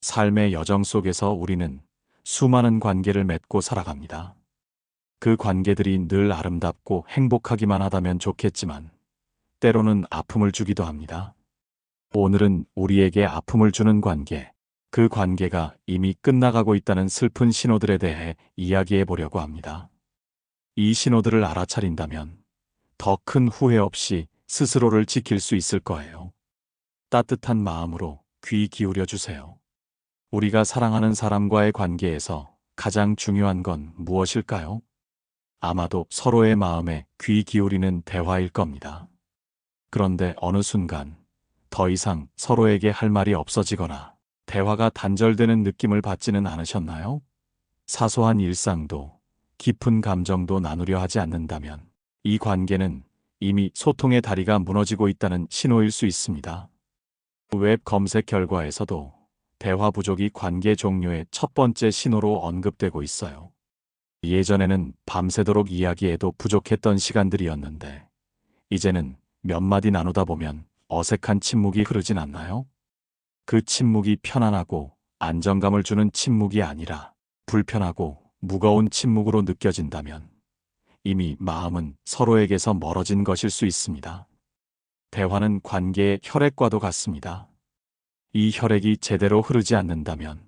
삶의 여정 속에서 우리는 수많은 관계를 맺고 살아갑니다. 그 관계들이 늘 아름답고 행복하기만 하다면 좋겠지만 때로는 아픔을 주기도 합니다. 오늘은 우리에게 아픔을 주는 관계, 그 관계가 이미 끝나가고 있다는 슬픈 신호들에 대해 이야기해 보려고 합니다. 이 신호들을 알아차린다면 더 큰 후회 없이 스스로를 지킬 수 있을 거예요. 따뜻한 마음으로 귀 기울여 주세요. 우리가 사랑하는 사람과의 관계에서 가장 중요한 건 무엇일까요? 아마도 서로의 마음에 귀 기울이는 대화일 겁니다. 그런데 어느 순간 더 이상 서로에게 할 말이 없어지거나 대화가 단절되는 느낌을 받지는 않으셨나요? 사소한 일상도 깊은 감정도 나누려 하지 않는다면 이 관계는 이미 소통의 다리가 무너지고 있다는 신호일 수 있습니다. 웹 검색 결과에서도 대화 부족이 관계 종료의 첫 번째 신호로 언급되고 있어요. 예전에는 밤새도록 이야기해도 부족했던 시간들이었는데 이제는 몇 마디 나누다 보면 어색한 침묵이 흐르진 않나요? 그 침묵이 편안하고 안정감을 주는 침묵이 아니라 불편하고 무거운 침묵으로 느껴진다면 이미 마음은 서로에게서 멀어진 것일 수 있습니다. 대화는 관계의 혈액과도 같습니다. 이 혈액이 제대로 흐르지 않는다면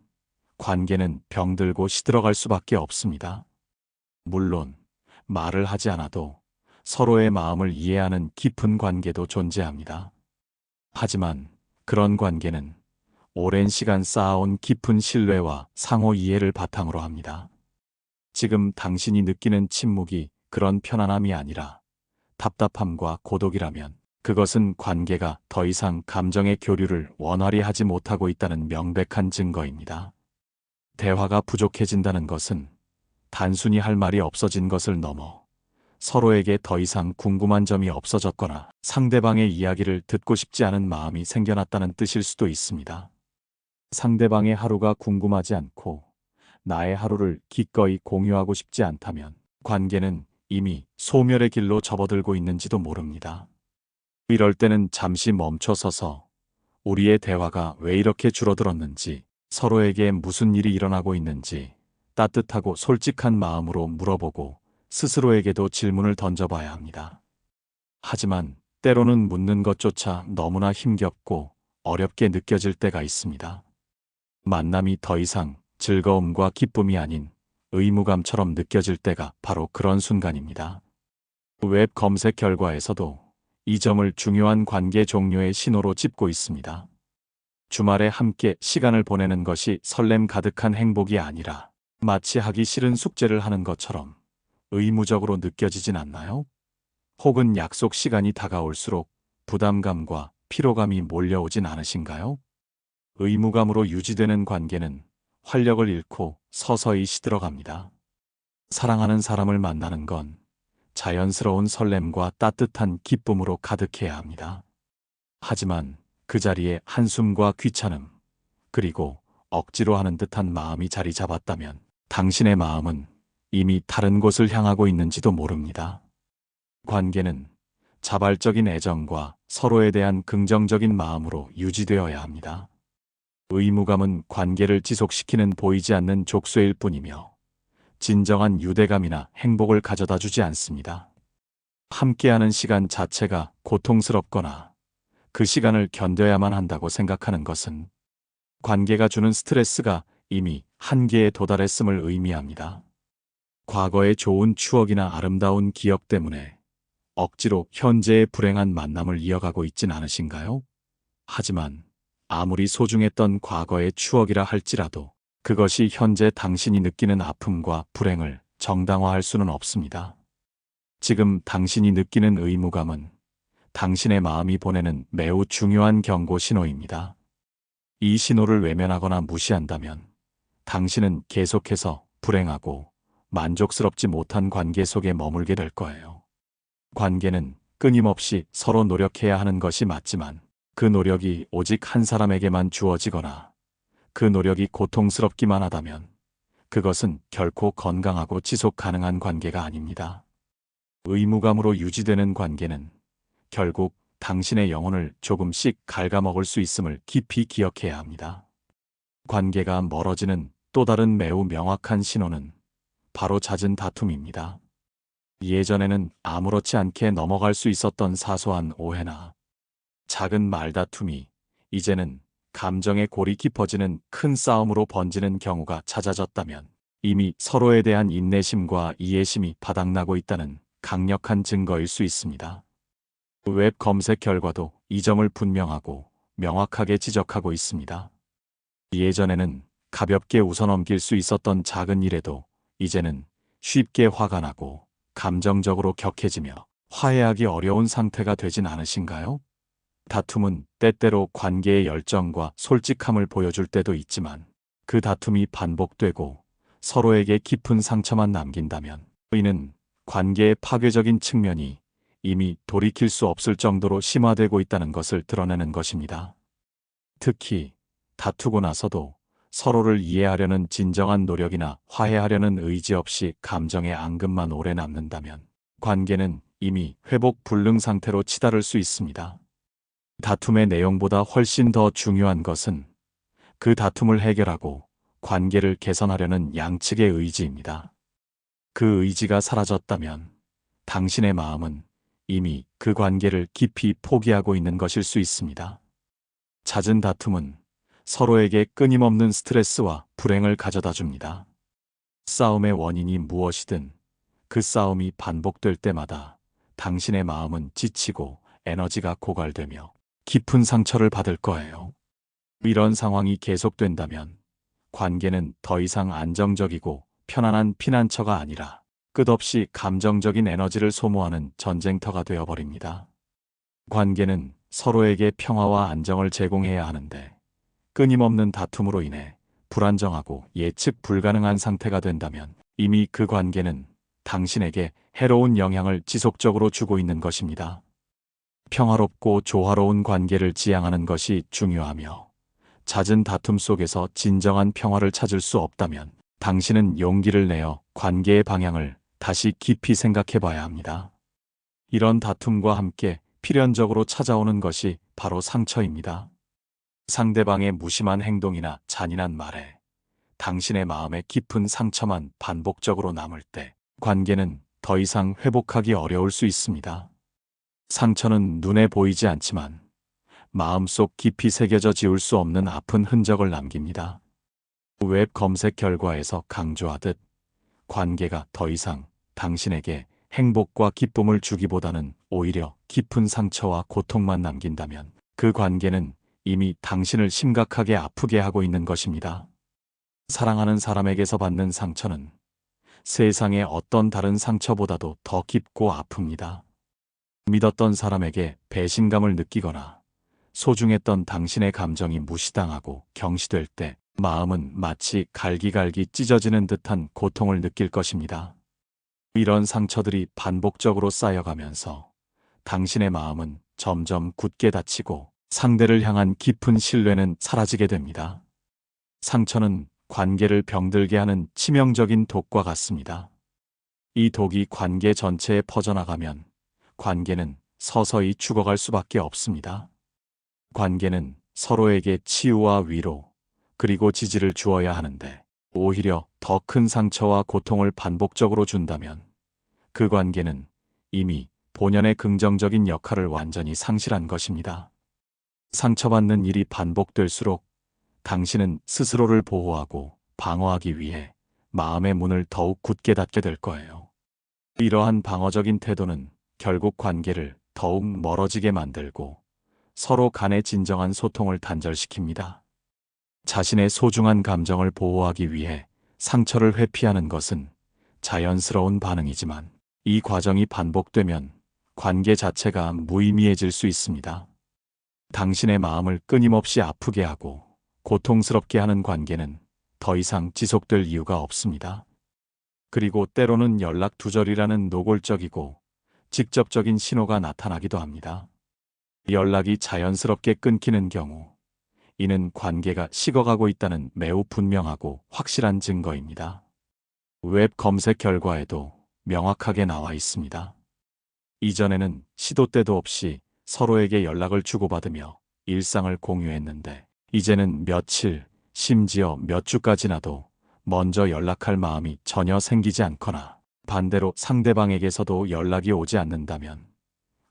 관계는 병들고 시들어갈 수밖에 없습니다. 물론 말을 하지 않아도 서로의 마음을 이해하는 깊은 관계도 존재합니다. 하지만 그런 관계는 오랜 시간 쌓아온 깊은 신뢰와 상호 이해를 바탕으로 합니다. 지금 당신이 느끼는 침묵이 그런 편안함이 아니라 답답함과 고독이라면 그것은 관계가 더 이상 감정의 교류를 원활히 하지 못하고 있다는 명백한 증거입니다. 대화가 부족해진다는 것은 단순히 할 말이 없어진 것을 넘어 서로에게 더 이상 궁금한 점이 없어졌거나 상대방의 이야기를 듣고 싶지 않은 마음이 생겨났다는 뜻일 수도 있습니다. 상대방의 하루가 궁금하지 않고 나의 하루를 기꺼이 공유하고 싶지 않다면 관계는 이미 소멸의 길로 접어들고 있는지도 모릅니다. 이럴 때는 잠시 멈춰서서 우리의 대화가 왜 이렇게 줄어들었는지, 서로에게 무슨 일이 일어나고 있는지 따뜻하고 솔직한 마음으로 물어보고 스스로에게도 질문을 던져봐야 합니다. 하지만 때로는 묻는 것조차 너무나 힘겹고 어렵게 느껴질 때가 있습니다. 만남이 더 이상 즐거움과 기쁨이 아닌 의무감처럼 느껴질 때가 바로 그런 순간입니다. 웹 검색 결과에서도 이 점을 중요한 관계 종료의 신호로 짚고 있습니다. 주말에 함께 시간을 보내는 것이 설렘 가득한 행복이 아니라 마치 하기 싫은 숙제를 하는 것처럼 의무적으로 느껴지진 않나요? 혹은 약속 시간이 다가올수록 부담감과 피로감이 몰려오진 않으신가요? 의무감으로 유지되는 관계는 활력을 잃고 서서히 시들어갑니다. 사랑하는 사람을 만나는 건 자연스러운 설렘과 따뜻한 기쁨으로 가득해야 합니다. 하지만 그 자리에 한숨과 귀찮음, 그리고 억지로 하는 듯한 마음이 자리 잡았다면 당신의 마음은 이미 다른 곳을 향하고 있는지도 모릅니다. 관계는 자발적인 애정과 서로에 대한 긍정적인 마음으로 유지되어야 합니다. 의무감은 관계를 지속시키는 보이지 않는 족쇄일 뿐이며 진정한 유대감이나 행복을 가져다 주지 않습니다. 함께하는 시간 자체가 고통스럽거나 그 시간을 견뎌야만 한다고 생각하는 것은 관계가 주는 스트레스가 이미 한계에 도달했음을 의미합니다. 과거의 좋은 추억이나 아름다운 기억 때문에 억지로 현재의 불행한 만남을 이어가고 있진 않으신가요? 하지만 아무리 소중했던 과거의 추억이라 할지라도 그것이 현재 당신이 느끼는 아픔과 불행을 정당화할 수는 없습니다. 지금 당신이 느끼는 의무감은 당신의 마음이 보내는 매우 중요한 경고 신호입니다. 이 신호를 외면하거나 무시한다면 당신은 계속해서 불행하고 만족스럽지 못한 관계 속에 머물게 될 거예요. 관계는 끊임없이 서로 노력해야 하는 것이 맞지만 그 노력이 오직 한 사람에게만 주어지거나 그 노력이 고통스럽기만 하다면 그것은 결코 건강하고 지속 가능한 관계가 아닙니다. 의무감으로 유지되는 관계는 결국 당신의 영혼을 조금씩 갉아먹을 수 있음을 깊이 기억해야 합니다. 관계가 멀어지는 또 다른 매우 명확한 신호는 바로 잦은 다툼입니다. 예전에는 아무렇지 않게 넘어갈 수 있었던 사소한 오해나 작은 말다툼이 이제는 감정의 골이 깊어지는 큰 싸움으로 번지는 경우가 잦아졌다면 이미 서로에 대한 인내심과 이해심이 바닥나고 있다는 강력한 증거일 수 있습니다. 웹 검색 결과도 이 점을 분명하고 명확하게 지적하고 있습니다. 예전에는 가볍게 웃어넘길 수 있었던 작은 일에도 이제는 쉽게 화가 나고 감정적으로 격해지며 화해하기 어려운 상태가 되진 않으신가요? 다툼은 때때로 관계의 열정과 솔직함을 보여줄 때도 있지만 그 다툼이 반복되고 서로에게 깊은 상처만 남긴다면 이는 관계의 파괴적인 측면이 이미 돌이킬 수 없을 정도로 심화되고 있다는 것을 드러내는 것입니다. 특히 다투고 나서도 서로를 이해하려는 진정한 노력이나 화해하려는 의지 없이 감정의 앙금만 오래 남는다면 관계는 이미 회복 불능 상태로 치달을 수 있습니다. 다툼의 내용보다 훨씬 더 중요한 것은 그 다툼을 해결하고 관계를 개선하려는 양측의 의지입니다. 그 의지가 사라졌다면 당신의 마음은 이미 그 관계를 깊이 포기하고 있는 것일 수 있습니다. 잦은 다툼은 서로에게 끊임없는 스트레스와 불행을 가져다 줍니다. 싸움의 원인이 무엇이든 그 싸움이 반복될 때마다 당신의 마음은 지치고 에너지가 고갈되며 깊은 상처를 받을 거예요. 이런 상황이 계속된다면 관계는 더 이상 안정적이고 편안한 피난처가 아니라 끝없이 감정적인 에너지를 소모하는 전쟁터가 되어버립니다. 관계는 서로에게 평화와 안정을 제공해야 하는데 끊임없는 다툼으로 인해 불안정하고 예측 불가능한 상태가 된다면 이미 그 관계는 당신에게 해로운 영향을 지속적으로 주고 있는 것입니다. 평화롭고 조화로운 관계를 지향하는 것이 중요하며 잦은 다툼 속에서 진정한 평화를 찾을 수 없다면 당신은 용기를 내어 관계의 방향을 다시 깊이 생각해 봐야 합니다. 이런 다툼과 함께 필연적으로 찾아오는 것이 바로 상처입니다. 상대방의 무심한 행동이나 잔인한 말에 당신의 마음에 깊은 상처만 반복적으로 남을 때 관계는 더 이상 회복하기 어려울 수 있습니다. 상처는 눈에 보이지 않지만 마음속 깊이 새겨져 지울 수 없는 아픈 흔적을 남깁니다. 웹 검색 결과에서 강조하듯 관계가 더 이상 당신에게 행복과 기쁨을 주기보다는 오히려 깊은 상처와 고통만 남긴다면 그 관계는 이미 당신을 심각하게 아프게 하고 있는 것입니다. 사랑하는 사람에게서 받는 상처는 세상의 어떤 다른 상처보다도 더 깊고 아픕니다. 믿었던 사람에게 배신감을 느끼거나 소중했던 당신의 감정이 무시당하고 경시될 때 마음은 마치 갈기갈기 찢어지는 듯한 고통을 느낄 것입니다. 이런 상처들이 반복적으로 쌓여가면서 당신의 마음은 점점 굳게 닫히고 상대를 향한 깊은 신뢰는 사라지게 됩니다. 상처는 관계를 병들게 하는 치명적인 독과 같습니다. 이 독이 관계 전체에 퍼져나가면 관계는 서서히 죽어갈 수밖에 없습니다. 관계는 서로에게 치유와 위로, 그리고 지지를 주어야 하는데 오히려 더 큰 상처와 고통을 반복적으로 준다면 그 관계는 이미 본연의 긍정적인 역할을 완전히 상실한 것입니다. 상처받는 일이 반복될수록 당신은 스스로를 보호하고 방어하기 위해 마음의 문을 더욱 굳게 닫게 될 거예요. 이러한 방어적인 태도는 결국 관계를 더욱 멀어지게 만들고 서로 간의 진정한 소통을 단절시킵니다. 자신의 소중한 감정을 보호하기 위해 상처를 회피하는 것은 자연스러운 반응이지만 이 과정이 반복되면 관계 자체가 무의미해질 수 있습니다. 당신의 마음을 끊임없이 아프게 하고 고통스럽게 하는 관계는 더 이상 지속될 이유가 없습니다. 그리고 때로는 연락 두절이라는 노골적이고 직접적인 신호가 나타나기도 합니다. 연락이 자연스럽게 끊기는 경우 이는 관계가 식어가고 있다는 매우 분명하고 확실한 증거입니다. 웹 검색 결과에도 명확하게 나와 있습니다. 이전에는 시도 때도 없이 서로에게 연락을 주고받으며 일상을 공유했는데 이제는 며칠, 심지어 몇 주까지나도 먼저 연락할 마음이 전혀 생기지 않거나 반대로 상대방에게서도 연락이 오지 않는다면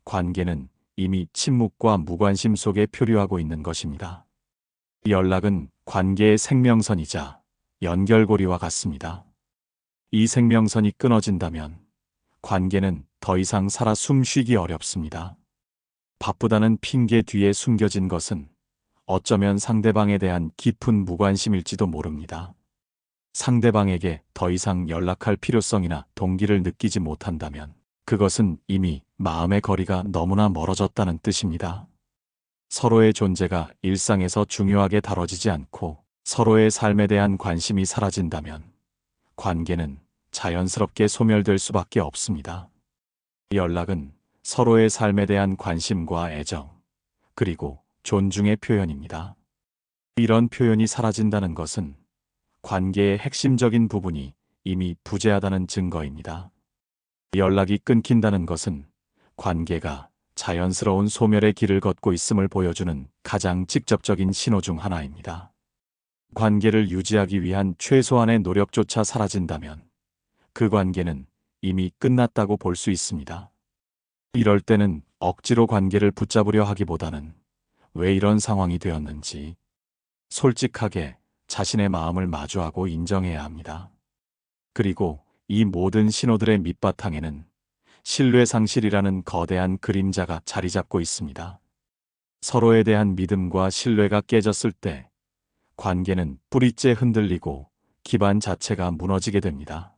관계는 이미 침묵과 무관심 속에 표류하고 있는 것입니다. 연락은 관계의 생명선이자 연결고리와 같습니다. 이 생명선이 끊어진다면 관계는 더 이상 살아 숨쉬기 어렵습니다. 바쁘다는 핑계 뒤에 숨겨진 것은 어쩌면 상대방에 대한 깊은 무관심일지도 모릅니다. 상대방에게 더 이상 연락할 필요성이나 동기를 느끼지 못한다면 그것은 이미 마음의 거리가 너무나 멀어졌다는 뜻입니다. 서로의 존재가 일상에서 중요하게 다뤄지지 않고 서로의 삶에 대한 관심이 사라진다면 관계는 자연스럽게 소멸될 수밖에 없습니다. 연락은 서로의 삶에 대한 관심과 애정, 그리고 존중의 표현입니다. 이런 표현이 사라진다는 것은 관계의 핵심적인 부분이 이미 부재하다는 증거입니다. 연락이 끊긴다는 것은 관계가 자연스러운 소멸의 길을 걷고 있음을 보여주는 가장 직접적인 신호 중 하나입니다. 관계를 유지하기 위한 최소한의 노력조차 사라진다면 그 관계는 이미 끝났다고 볼 수 있습니다. 이럴 때는 억지로 관계를 붙잡으려 하기보다는 왜 이런 상황이 되었는지 솔직하게 자신의 마음을 마주하고 인정해야 합니다. 그리고 이 모든 신호들의 밑바탕에는 신뢰 상실이라는 거대한 그림자가 자리 잡고 있습니다. 서로에 대한 믿음과 신뢰가 깨졌을 때 관계는 뿌리째 흔들리고 기반 자체가 무너지게 됩니다.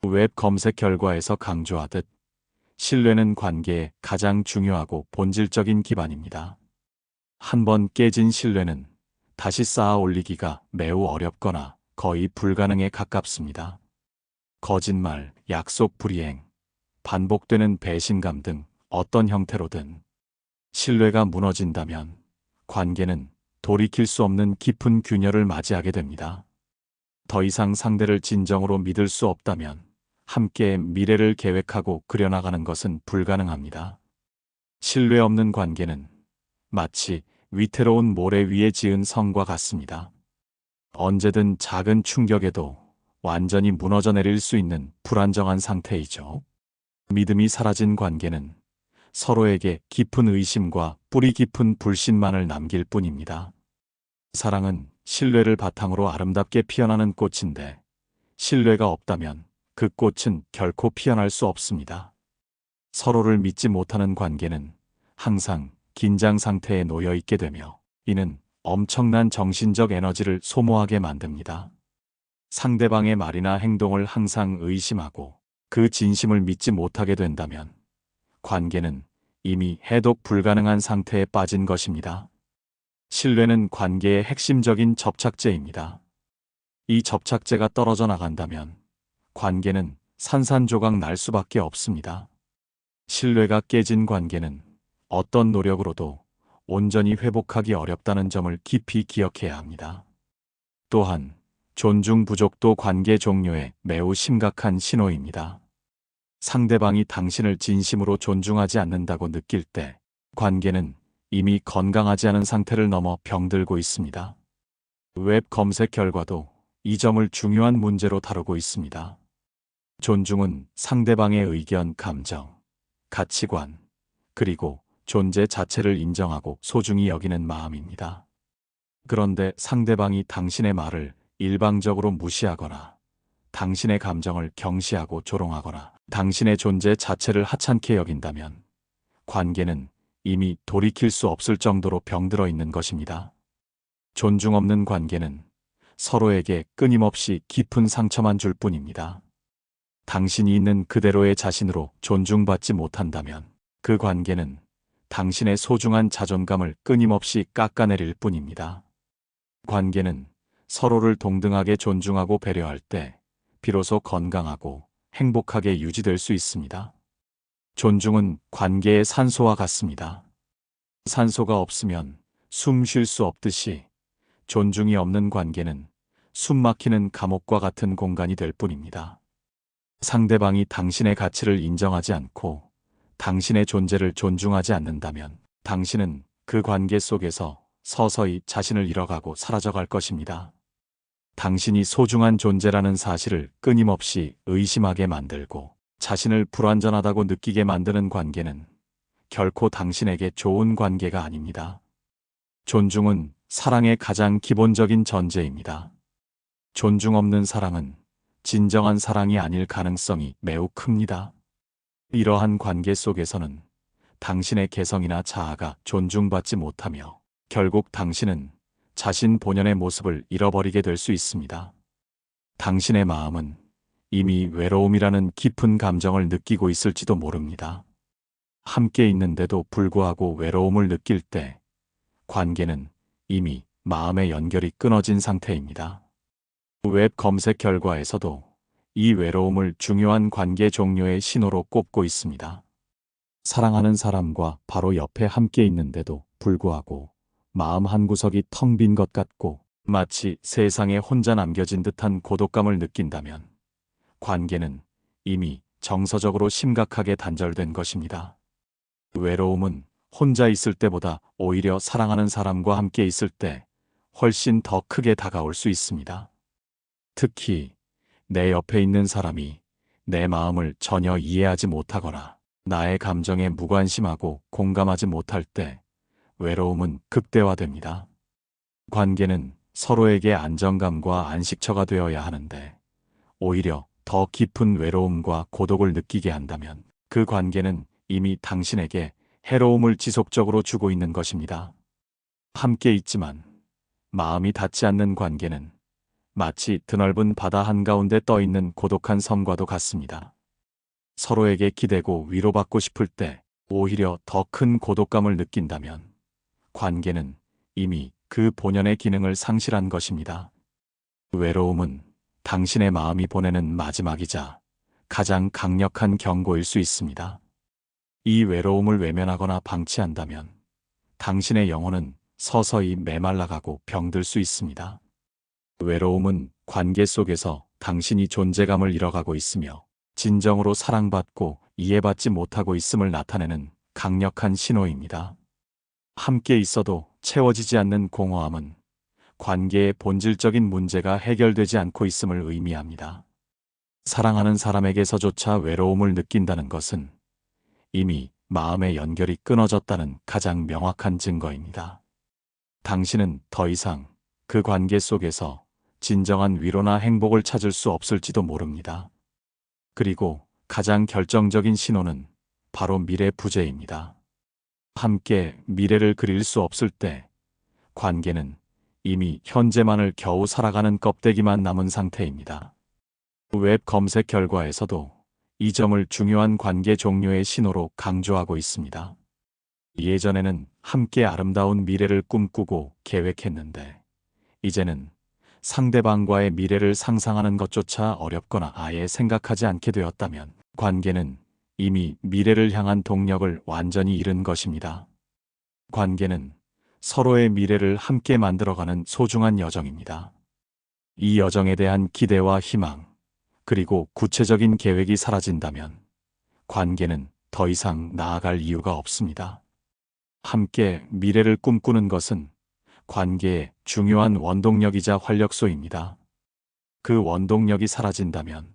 웹 검색 결과에서 강조하듯 신뢰는 관계의 가장 중요하고 본질적인 기반입니다. 한번 깨진 신뢰는 다시 쌓아 올리기가 매우 어렵거나 거의 불가능에 가깝습니다. 거짓말, 약속 불이행, 반복되는 배신감 등 어떤 형태로든 신뢰가 무너진다면 관계는 돌이킬 수 없는 깊은 균열을 맞이하게 됩니다. 더 이상 상대를 진정으로 믿을 수 없다면 함께 미래를 계획하고 그려나가는 것은 불가능합니다. 신뢰 없는 관계는 마치 위태로운 모래 위에 지은 성과 같습니다. 언제든 작은 충격에도 완전히 무너져 내릴 수 있는 불안정한 상태이죠. 믿음이 사라진 관계는 서로에게 깊은 의심과 뿌리 깊은 불신만을 남길 뿐입니다. 사랑은 신뢰를 바탕으로 아름답게 피어나는 꽃인데 신뢰가 없다면 그 꽃은 결코 피어날 수 없습니다. 서로를 믿지 못하는 관계는 항상 긴장 상태에 놓여 있게 되며 이는 엄청난 정신적 에너지를 소모하게 만듭니다. 상대방의 말이나 행동을 항상 의심하고 그 진심을 믿지 못하게 된다면 관계는 이미 해독 불가능한 상태에 빠진 것입니다. 신뢰는 관계의 핵심적인 접착제입니다. 이 접착제가 떨어져 나간다면 관계는 산산조각 날 수밖에 없습니다. 신뢰가 깨진 관계는 어떤 노력으로도 온전히 회복하기 어렵다는 점을 깊이 기억해야 합니다. 또한 존중 부족도 관계 종료의 매우 심각한 신호입니다. 상대방이 당신을 진심으로 존중하지 않는다고 느낄 때 관계는 이미 건강하지 않은 상태를 넘어 병들고 있습니다. 웹 검색 결과도 이 점을 중요한 문제로 다루고 있습니다. 존중은 상대방의 의견, 감정, 가치관, 그리고 존재 자체를 인정하고 소중히 여기는 마음입니다. 그런데 상대방이 당신의 말을 일방적으로 무시하거나 당신의 감정을 경시하고 조롱하거나 당신의 존재 자체를 하찮게 여긴다면 관계는 이미 돌이킬 수 없을 정도로 병들어 있는 것입니다. 존중 없는 관계는 서로에게 끊임없이 깊은 상처만 줄 뿐입니다. 당신이 있는 그대로의 자신으로 존중받지 못한다면 그 관계는 당신의 소중한 자존감을 끊임없이 깎아내릴 뿐입니다. 관계는 서로를 동등하게 존중하고 배려할 때 비로소 건강하고 행복하게 유지될 수 있습니다. 존중은 관계의 산소와 같습니다. 산소가 없으면 숨 쉴 수 없듯이 존중이 없는 관계는 숨 막히는 감옥과 같은 공간이 될 뿐입니다. 상대방이 당신의 가치를 인정하지 않고 당신의 존재를 존중하지 않는다면 당신은 그 관계 속에서 서서히 자신을 잃어가고 사라져갈 것입니다. 당신이 소중한 존재라는 사실을 끊임없이 의심하게 만들고 자신을 불완전하다고 느끼게 만드는 관계는 결코 당신에게 좋은 관계가 아닙니다. 존중은 사랑의 가장 기본적인 전제입니다. 존중 없는 사랑은 진정한 사랑이 아닐 가능성이 매우 큽니다. 이러한 관계 속에서는 당신의 개성이나 자아가 존중받지 못하며 결국 당신은 자신 본연의 모습을 잃어버리게 될 수 있습니다. 당신의 마음은 이미 외로움이라는 깊은 감정을 느끼고 있을지도 모릅니다. 함께 있는데도 불구하고 외로움을 느낄 때 관계는 이미 마음의 연결이 끊어진 상태입니다. 웹 검색 결과에서도 이 외로움을 중요한 관계 종료의 신호로 꼽고 있습니다. 사랑하는 사람과 바로 옆에 함께 있는데도 불구하고 마음 한구석이 텅 빈 것 같고 마치 세상에 혼자 남겨진 듯한 고독감을 느낀다면 관계는 이미 정서적으로 심각하게 단절된 것입니다. 외로움은 혼자 있을 때보다 오히려 사랑하는 사람과 함께 있을 때 훨씬 더 크게 다가올 수 있습니다. 특히 내 옆에 있는 사람이 내 마음을 전혀 이해하지 못하거나 나의 감정에 무관심하고 공감하지 못할 때 외로움은 극대화됩니다. 관계는 서로에게 안정감과 안식처가 되어야 하는데 오히려 더 깊은 외로움과 고독을 느끼게 한다면 그 관계는 이미 당신에게 해로움을 지속적으로 주고 있는 것입니다. 함께 있지만 마음이 닿지 않는 관계는 마치 드넓은 바다 한가운데 떠있는 고독한 섬과도 같습니다. 서로에게 기대고 위로받고 싶을 때 오히려 더 큰 고독감을 느낀다면 관계는 이미 그 본연의 기능을 상실한 것입니다. 외로움은 당신의 마음이 보내는 마지막이자 가장 강력한 경고일 수 있습니다. 이 외로움을 외면하거나 방치한다면 당신의 영혼은 서서히 메말라가고 병들 수 있습니다. 외로움은 관계 속에서 당신이 존재감을 잃어가고 있으며 진정으로 사랑받고 이해받지 못하고 있음을 나타내는 강력한 신호입니다. 함께 있어도 채워지지 않는 공허함은 관계의 본질적인 문제가 해결되지 않고 있음을 의미합니다. 사랑하는 사람에게서조차 외로움을 느낀다는 것은 이미 마음의 연결이 끊어졌다는 가장 명확한 증거입니다. 당신은 더 이상 그 관계 속에서 진정한 위로나 행복을 찾을 수 없을지도 모릅니다. 그리고 가장 결정적인 신호는 바로 미래 부재입니다. 함께 미래를 그릴 수 없을 때 관계는 이미 현재만을 겨우 살아가는 껍데기만 남은 상태입니다. 웹 검색 결과에서도 이 점을 중요한 관계 종료의 신호로 강조하고 있습니다. 예전에는 함께 아름다운 미래를 꿈꾸고 계획했는데 이제는 상대방과의 미래를 상상하는 것조차 어렵거나 아예 생각하지 않게 되었다면 관계는 이미 미래를 향한 동력을 완전히 잃은 것입니다. 관계는 서로의 미래를 함께 만들어가는 소중한 여정입니다. 이 여정에 대한 기대와 희망, 그리고 구체적인 계획이 사라진다면 관계는 더 이상 나아갈 이유가 없습니다. 함께 미래를 꿈꾸는 것은 관계의 중요한 원동력이자 활력소입니다. 그 원동력이 사라진다면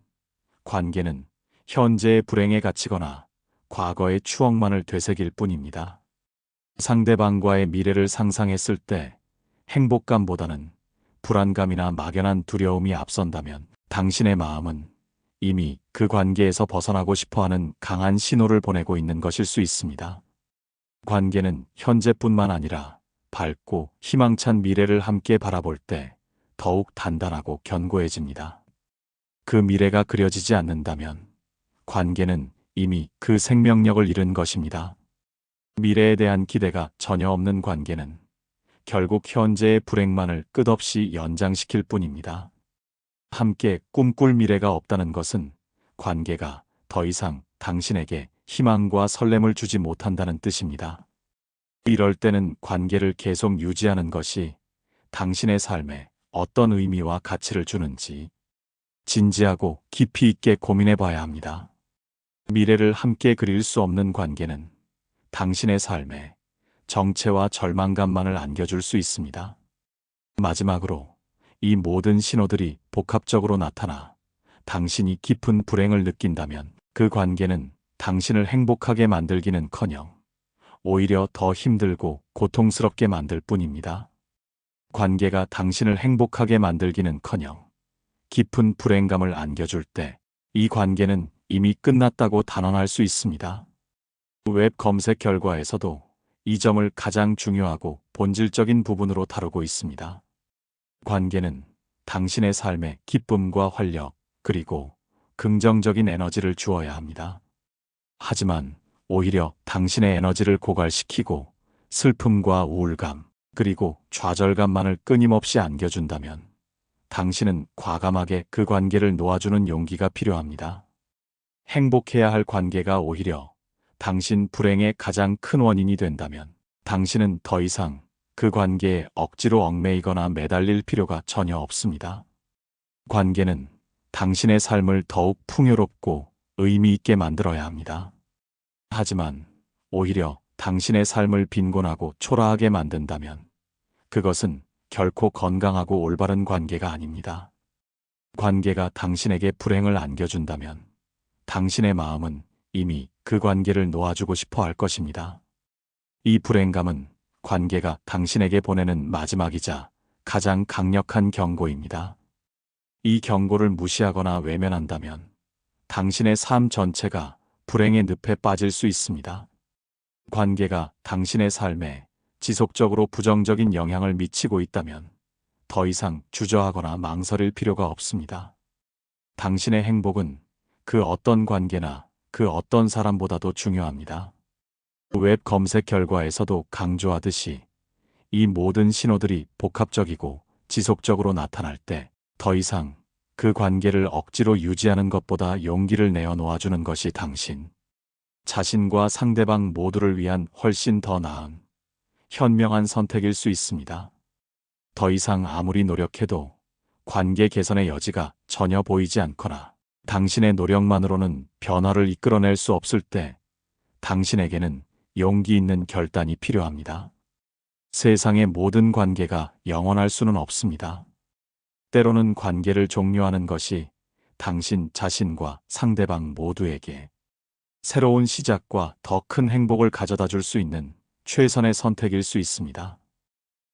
관계는 현재의 불행에 갇히거나 과거의 추억만을 되새길 뿐입니다. 상대방과의 미래를 상상했을 때 행복감보다는 불안감이나 막연한 두려움이 앞선다면 당신의 마음은 이미 그 관계에서 벗어나고 싶어하는 강한 신호를 보내고 있는 것일 수 있습니다. 관계는 현재뿐만 아니라 밝고 희망찬 미래를 함께 바라볼 때 더욱 단단하고 견고해집니다. 그 미래가 그려지지 않는다면 관계는 이미 그 생명력을 잃은 것입니다. 미래에 대한 기대가 전혀 없는 관계는 결국 현재의 불행만을 끝없이 연장시킬 뿐입니다. 함께 꿈꿀 미래가 없다는 것은 관계가 더 이상 당신에게 희망과 설렘을 주지 못한다는 뜻입니다. 이럴 때는 관계를 계속 유지하는 것이 당신의 삶에 어떤 의미와 가치를 주는지 진지하고 깊이 있게 고민해 봐야 합니다. 미래를 함께 그릴 수 없는 관계는 당신의 삶에 정체와 절망감만을 안겨줄 수 있습니다. 마지막으로 이 모든 신호들이 복합적으로 나타나 당신이 깊은 불행을 느낀다면 그 관계는 당신을 행복하게 만들기는커녕 오히려 더 힘들고 고통스럽게 만들 뿐입니다. 관계가 당신을 행복하게 만들기는커녕 깊은 불행감을 안겨줄 때 이 관계는 이미 끝났다고 단언할 수 있습니다. 웹 검색 결과에서도 이 점을 가장 중요하고 본질적인 부분으로 다루고 있습니다. 관계는 당신의 삶에 기쁨과 활력, 그리고 긍정적인 에너지를 주어야 합니다. 하지만 오히려 당신의 에너지를 고갈시키고 슬픔과 우울감, 그리고 좌절감만을 끊임없이 안겨준다면 당신은 과감하게 그 관계를 놓아주는 용기가 필요합니다. 행복해야 할 관계가 오히려 당신 불행의 가장 큰 원인이 된다면 당신은 더 이상 그 관계에 억지로 얽매이거나 매달릴 필요가 전혀 없습니다. 관계는 당신의 삶을 더욱 풍요롭고 의미 있게 만들어야 합니다. 하지만 오히려 당신의 삶을 빈곤하고 초라하게 만든다면 그것은 결코 건강하고 올바른 관계가 아닙니다. 관계가 당신에게 불행을 안겨준다면 당신의 마음은 이미 그 관계를 놓아주고 싶어 할 것입니다. 이 불행감은 관계가 당신에게 보내는 마지막이자 가장 강력한 경고입니다. 이 경고를 무시하거나 외면한다면 당신의 삶 전체가 불행의 늪에 빠질 수 있습니다. 관계가 당신의 삶에 지속적으로 부정적인 영향을 미치고 있다면 더 이상 주저하거나 망설일 필요가 없습니다. 당신의 행복은 그 어떤 관계나 그 어떤 사람보다도 중요합니다. 웹 검색 결과에서도 강조하듯이 이 모든 신호들이 복합적이고 지속적으로 나타날 때 더 이상 그 관계를 억지로 유지하는 것보다 용기를 내어 놓아주는 것이 당신 자신과 상대방 모두를 위한 훨씬 더 나은 현명한 선택일 수 있습니다. 더 이상 아무리 노력해도 관계 개선의 여지가 전혀 보이지 않거나 당신의 노력만으로는 변화를 이끌어낼 수 없을 때 당신에게는 용기 있는 결단이 필요합니다. 세상의 모든 관계가 영원할 수는 없습니다. 때로는 관계를 종료하는 것이 당신 자신과 상대방 모두에게 새로운 시작과 더 큰 행복을 가져다 줄 수 있는 최선의 선택일 수 있습니다.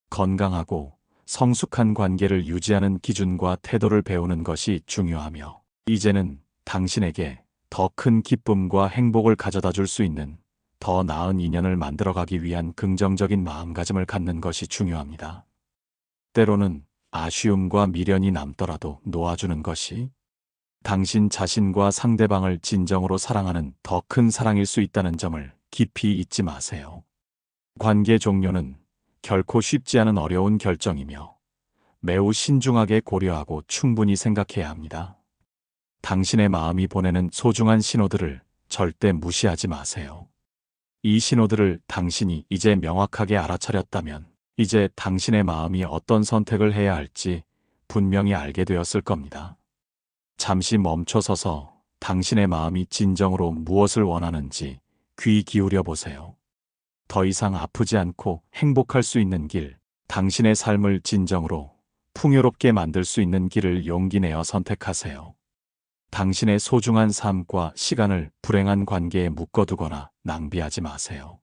건강하고 성숙한 관계를 유지하는 기준과 태도를 배우는 것이 중요하며 이제는 당신에게 더 큰 기쁨과 행복을 가져다 줄 수 있는 더 나은 인연을 만들어가기 위한 긍정적인 마음가짐을 갖는 것이 중요합니다. 때로는 아쉬움과 미련이 남더라도 놓아주는 것이 당신 자신과 상대방을 진정으로 사랑하는 더 큰 사랑일 수 있다는 점을 깊이 잊지 마세요. 관계 종료는 결코 쉽지 않은 어려운 결정이며 매우 신중하게 고려하고 충분히 생각해야 합니다. 당신의 마음이 보내는 소중한 신호들을 절대 무시하지 마세요. 이 신호들을 당신이 이제 명확하게 알아차렸다면 이제 당신의 마음이 어떤 선택을 해야 할지 분명히 알게 되었을 겁니다. 잠시 멈춰서서 당신의 마음이 진정으로 무엇을 원하는지 귀 기울여 보세요. 더 이상 아프지 않고 행복할 수 있는 길, 당신의 삶을 진정으로 풍요롭게 만들 수 있는 길을 용기 내어 선택하세요. 당신의 소중한 삶과 시간을 불행한 관계에 묶어두거나 낭비하지 마세요.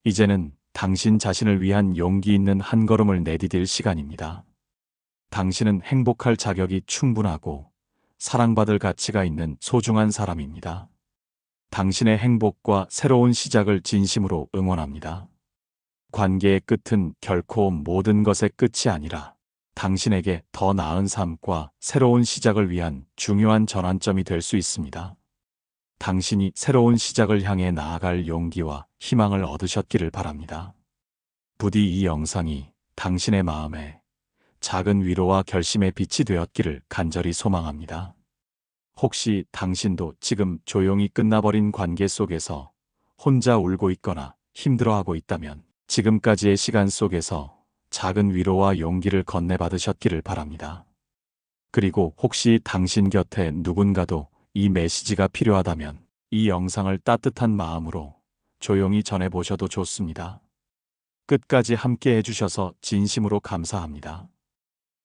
이제는 당신 자신을 위한 용기 있는 한 걸음을 내디딜 시간입니다. 당신은 행복할 자격이 충분하고 사랑받을 가치가 있는 소중한 사람입니다. 당신의 행복과 새로운 시작을 진심으로 응원합니다. 관계의 끝은 결코 모든 것의 끝이 아니라 당신에게 더 나은 삶과 새로운 시작을 위한 중요한 전환점이 될 수 있습니다. 당신이 새로운 시작을 향해 나아갈 용기와 희망을 얻으셨기를 바랍니다. 부디 이 영상이 당신의 마음에 작은 위로와 결심의 빛이 되었기를 간절히 소망합니다. 혹시 당신도 지금 조용히 끝나버린 관계 속에서 혼자 울고 있거나 힘들어하고 있다면 지금까지의 시간 속에서 작은 위로와 용기를 건네받으셨기를 바랍니다. 그리고 혹시 당신 곁에 누군가도 이 메시지가 필요하다면 이 영상을 따뜻한 마음으로 조용히 전해보셔도 좋습니다. 끝까지 함께 해주셔서 진심으로 감사합니다.